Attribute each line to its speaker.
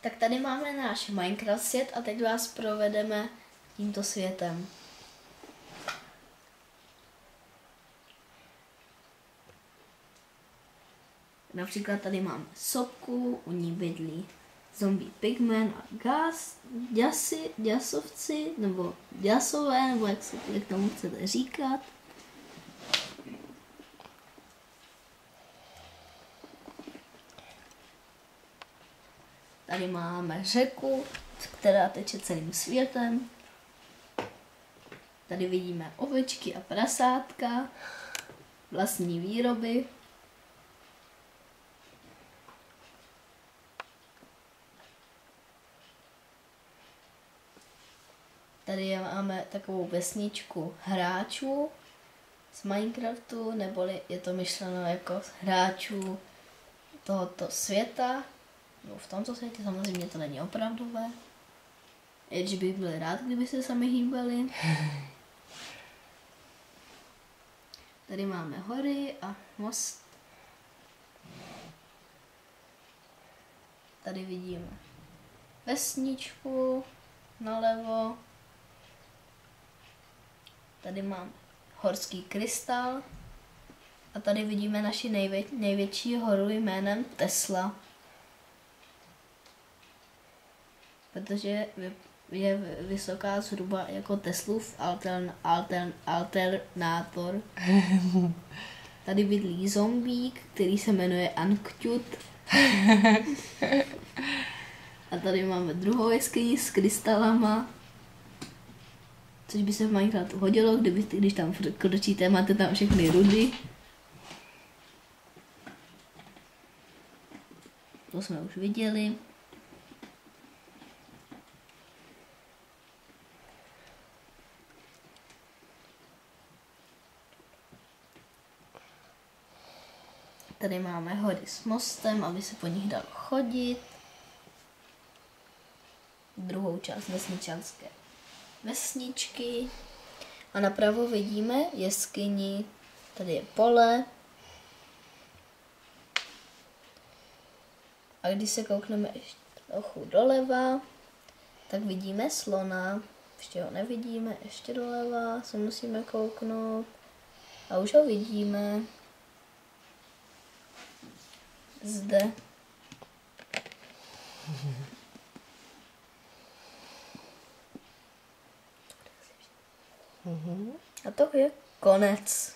Speaker 1: Tak tady máme náš Minecraft svět a teď vás provedeme tímto světem. Například tady máme sopku, u ní bydlí zombie pigmen a děsovci, nebo děsové, nebo jak tomu chcete říkat. Tady máme řeku, která teče celým světem. Tady vidíme ovečky a prasátka, vlastní výroby. Tady máme takovou vesničku hráčů z Minecraftu, neboli je to myšleno jako hráčů tohoto světa. No, v tomto světě samozřejmě to není opravdové. Že bych byl rád, kdyby se sami hýbali. Tady máme hory a most. Tady vidíme vesničku nalevo. Tady máme horský krystal. A tady vidíme naši největší horu jménem Tesla. Protože je vysoká zhruba jako Teslův alternátor. Tady bydlí zombík, který se jmenuje Anktut. A tady máme druhou jeskyni s krystalama, což by se v Minecraftu hodilo, když tam kročíte, máte tam všechny rudy. To jsme už viděli. Tady máme hory s mostem, aby se po nich dalo chodit. Druhou část vesničanské vesničky. A napravo vidíme jeskyni. Tady je pole. A když se koukneme ještě trochu doleva, tak vidíme slona. Ještě ho nevidíme, ještě doleva se musíme kouknout. A už ho vidíme. Zde. A to je konec.